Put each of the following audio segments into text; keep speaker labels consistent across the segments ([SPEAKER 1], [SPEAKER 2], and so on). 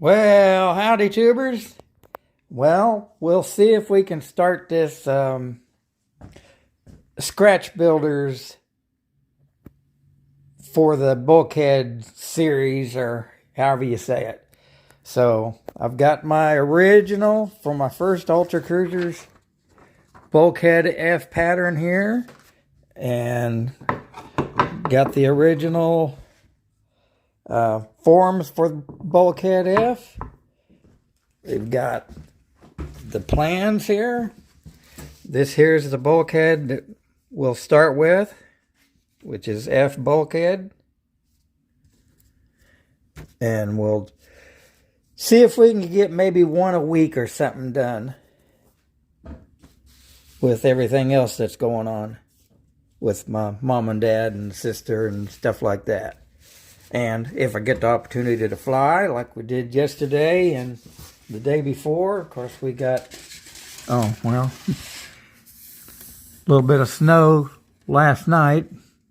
[SPEAKER 1] Well, howdy tubers. Well, we'll see if we can start this scratch builders for the bulkhead series, or however you say it. So I've got my original for my first Ultra Cruisers bulkhead F pattern here, and got the original forms for bulkhead F. We've got the plans here. This here's the bulkhead that we'll start with, which is F bulkhead. And we'll see if we can get maybe one a week or something done with everything else that's going on with my mom and dad and sister and stuff like that. And if I get the opportunity to fly like we did yesterday and the day before, of course we got, a little bit of snow last night.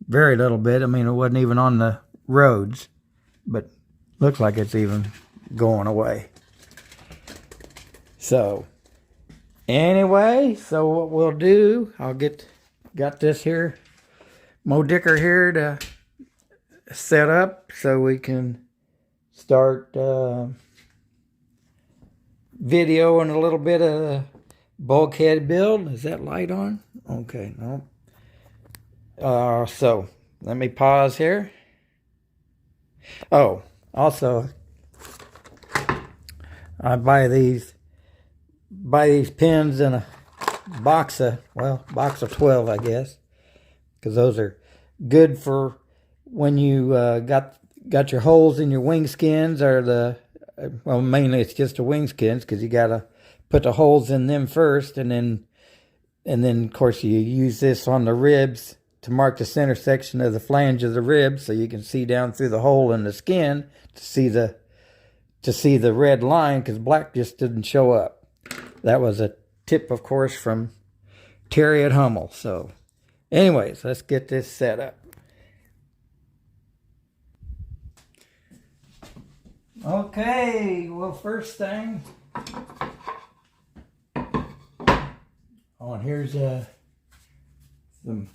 [SPEAKER 1] Very little bit. I mean, it wasn't even on the roads, but looks like it's even going away. So, anyway, so what we'll do, got this here, Mo Dicker here to set up so we can start videoing a little bit of bulkhead build. Is that light on? Okay, no. So let me pause here. Oh, also, I buy these pins in a box of 12, I guess, because those are good for when you got your holes in your wing skins, or mainly it's just the wing skins, because you gotta put the holes in them first, and then of course you use this on the ribs to mark the center section of the flange of the rib, so you can see down through the hole in the skin to see the red line, because black just didn't show up. That was a tip, of course, from Terry at Hummel. So anyways, let's get this set up. Okay, well, first thing, here's some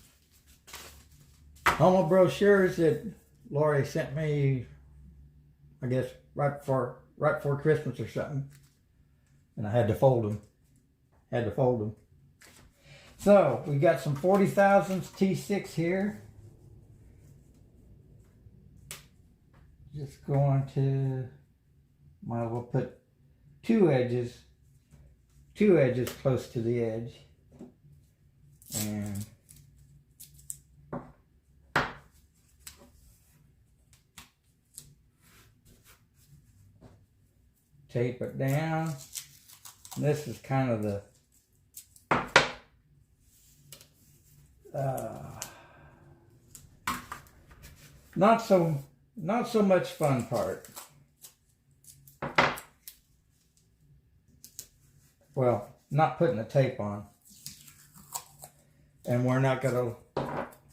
[SPEAKER 1] Hummel brochures that Lori sent me, I guess, right before Christmas or something, and I had to fold them. So we got some 40 thousandths T6 here. Just going to, might as well put two edges close to the edge, and tape it down. This is kind of the not so much fun part. Well, not putting the tape on. And we're not going to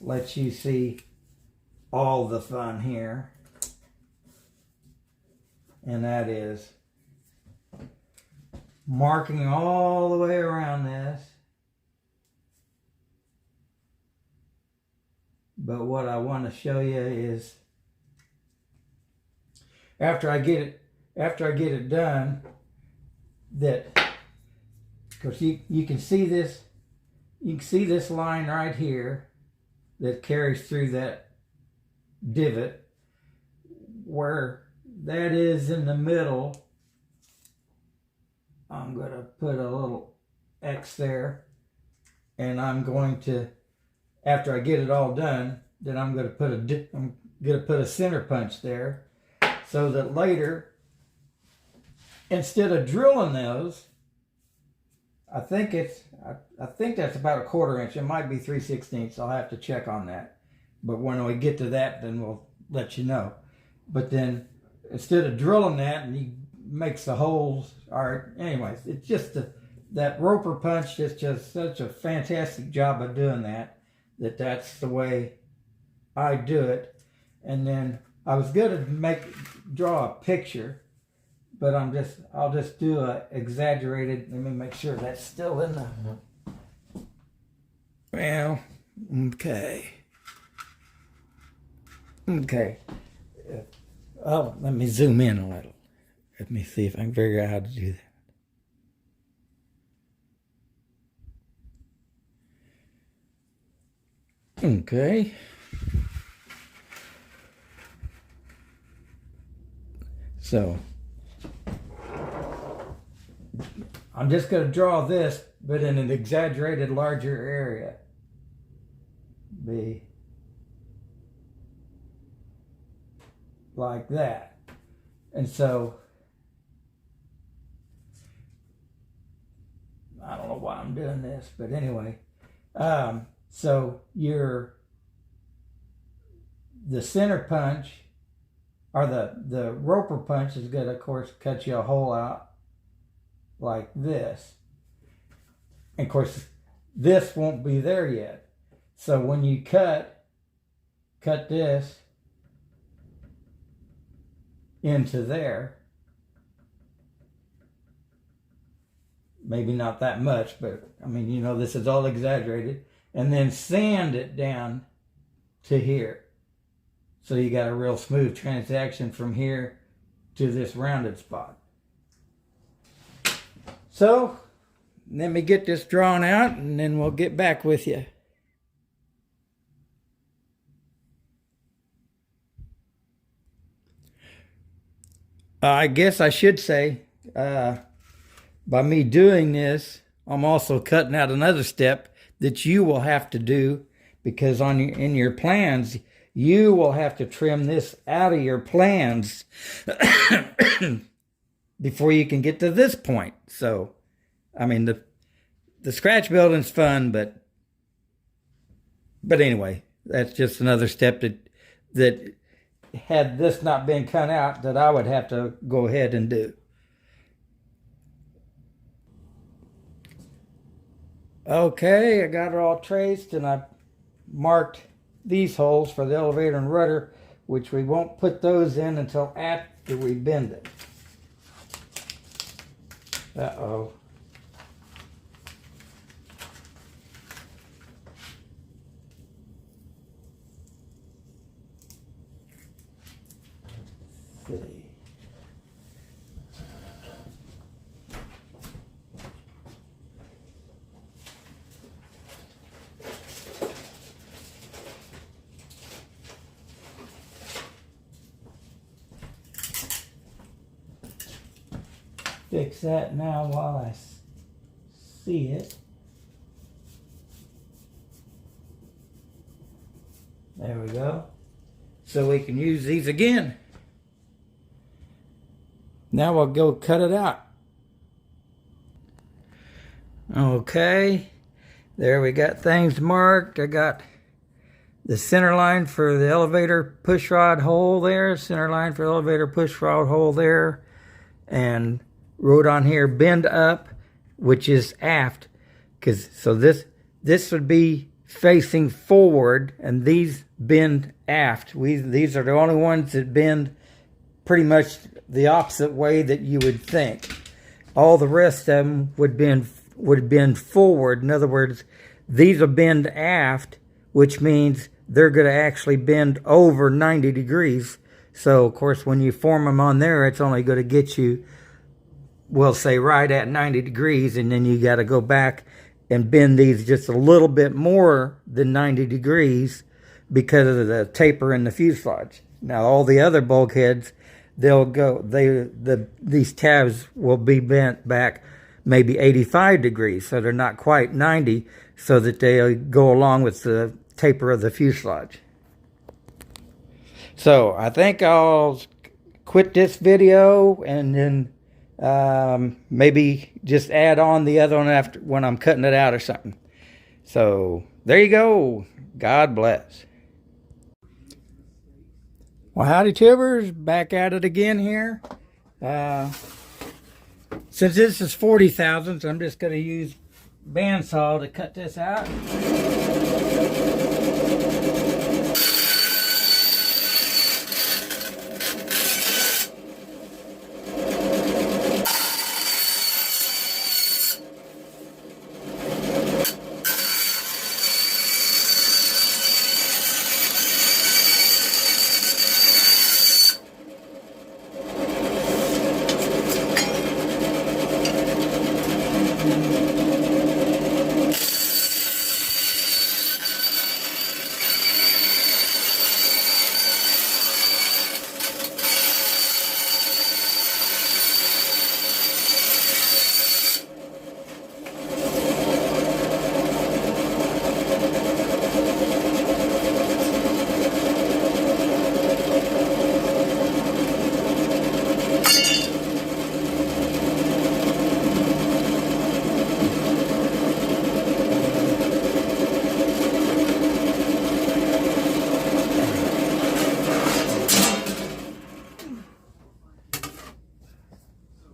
[SPEAKER 1] let you see all the fun here. And that is marking all the way around this. But what I want to show you is after I get it done, that, because you can see this line right here that carries through that divot. Where that is in the middle, I'm going to put a little X there, and I'm going to, after I get it all done, then I'm going to put a center punch there, so that later, instead of drilling those, I think that's about 1/4 inch. It might be 3/16. I'll have to check on that. But when we get to that, then we'll let you know. But then instead of drilling that, and he makes the holes. All right. Anyways, it's just that roper punch is just such a fantastic job of doing that. That's the way I do it. And then I was going to draw a picture, but I'll just do a exaggerated. Let me make sure that's still in the. Well, okay. Okay. Oh, let me zoom in a little. Let me see if I can figure out how to do that. Okay. So, I'm just going to draw this, but in an exaggerated larger area. Be like that. And so, I don't know why I'm doing this, but anyway. So the center punch, or the roper punch is going to, of course, cut you a hole out like this. And of course, this won't be there yet. So when you cut this into there, maybe not that much, but I mean, you know, this is all exaggerated, and then sand it down to here. So you got a real smooth transaction from here to this rounded spot. So let me get this drawn out and then we'll get back with you. I guess I should say, by me doing this, I'm also cutting out another step that you will have to do, because in your plans, you will have to trim this out of your plans before you can get to this point. So, I mean, the scratch building's fun, but anyway, that's just another step that had this not been cut out, that I would have to go ahead and do. Okay, I got it all traced, and I marked these holes for the elevator and rudder, which we won't put those in until after we bend it. Uh-oh. Let's see. Fix that now while I see it. There we go. So we can use these again. Now we'll go cut it out. Okay, there we got things marked. I got the center line for the elevator push rod hole there, center line for the elevator push rod hole there, and wrote on here bend up, which is aft, so this would be facing forward, and these bend aft. These are the only ones that bend pretty much the opposite way that you would think. All the rest of them would bend forward. In other words, these will bend aft, which means they're going to actually bend over 90 degrees. So of course, when you form them on there, it's only going to get you, we'll say, right at 90 degrees, and then you got to go back and bend these just a little bit more than 90 degrees because of the taper in the fuselage. Now, all the other bulkheads, these tabs will be bent back maybe 85 degrees, so they're not quite 90, so that they go along with the taper of the fuselage. So I think I'll quit this video and then maybe just add on the other one after, when I'm cutting it out or something. So there you go. God bless. Well, howdy tubers, back at it again here. Since this is 40 thousandths, I'm just going to use bandsaw to cut this out.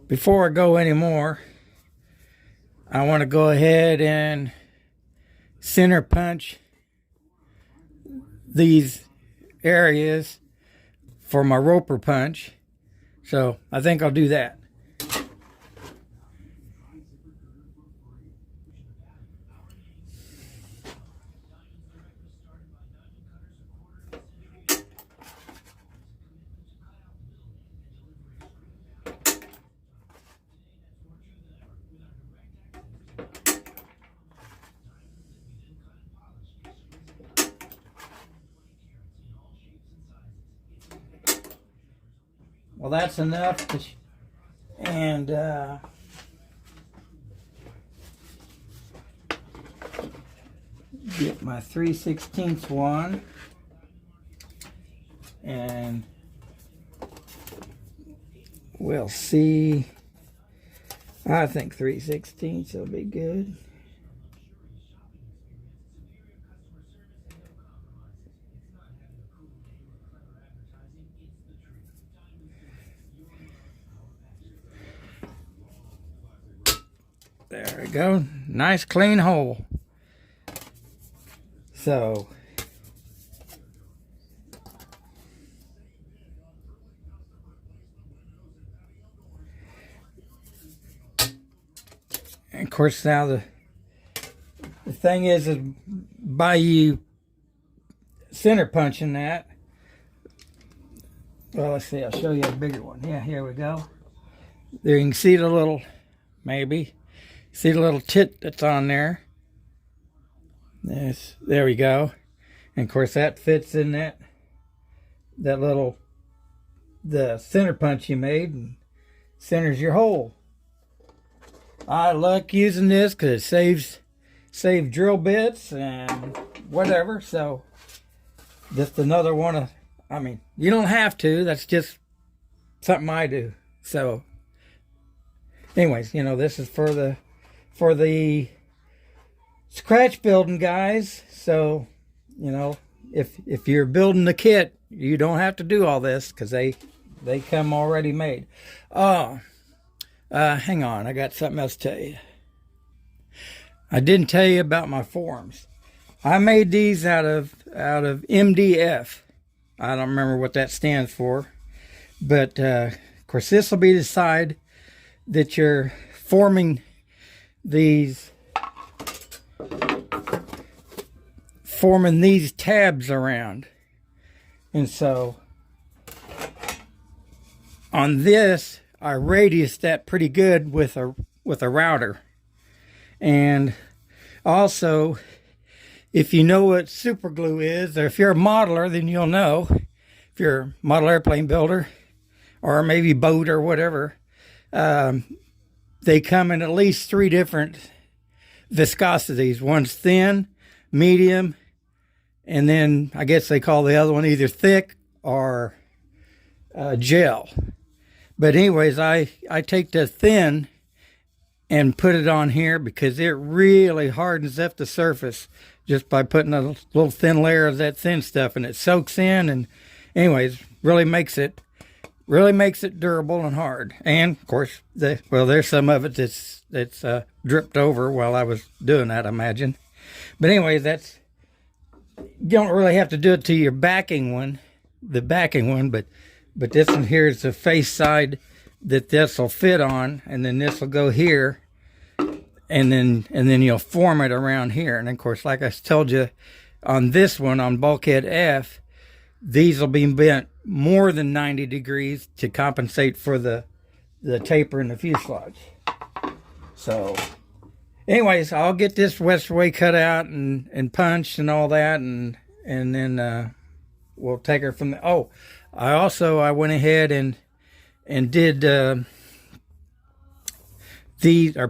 [SPEAKER 1] before I go anymore, I want to go ahead and center punch these areas for my roper punch. So I think I'll do that. Well, that's enough to and get my 3/16 one, and we'll see. I think 3/16 will be good. There we go. Nice clean hole. So and of course now the thing is by you center punching that, well, let's see, I'll show you a bigger one. Yeah, here we go. There you can see the little, maybe see the little tit that's on there. There we go. And of course that fits in that little, the center punch you made, and centers your hole. I like using this because it saves drill bits and whatever. So just another one of, I mean, you don't have to, that's just something I do. So anyways, you know, this is for the scratch building guys. So, you know, if you're building the kit, you don't have to do all this because they come already made. Hang on, I got something else to tell you. I didn't tell you about my forms. I made these out of MDF. I don't remember what that stands for, but of course this will be the side that you're forming these tabs around. And so on this I radiused that pretty good with a router. And also, if you know what super glue is, or if you're a modeler, then you'll know. If you're a model airplane builder or maybe boat or whatever, they come in at least 3 different viscosities. One's thin, medium, and then I guess they call the other one either thick or gel. But anyways, I take the thin and put it on here because it really hardens up the surface just by putting a little thin layer of that thin stuff, and it soaks in, and anyways, really makes it durable and hard. And of course, there's some of it that's dripped over while I was doing that, I imagine. But anyways, you don't really have to do it to your backing one, but this one here is the face side that this will fit on, and then this will go here, and then you'll form it around here. And of course, like I told you, on this one, on bulkhead F, these will be bent more than 90 degrees to compensate for the taper in the fuselage. So anyways, I'll get this Westway cut out and punched and all that, and then we'll take her from there. Oh, I went ahead and did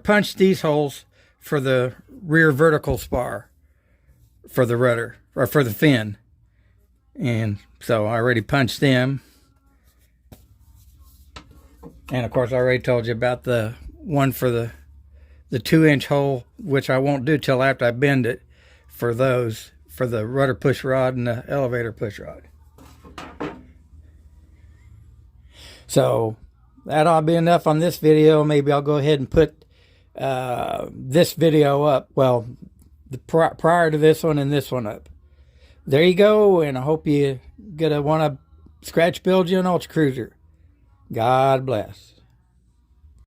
[SPEAKER 1] punched these holes for the rear vertical spar for the rudder, or for the fin. And so I already punched them. And of course I already told you about the one for the 2-inch hole, which I won't do till after I bend it, for those, for the rudder push rod and the elevator push rod. So that'll be enough on this video. Maybe I'll go ahead and put this video up. Well, prior to this one and this one up. There you go, and I hope you want to scratch build you an Ultra Cruiser. God bless.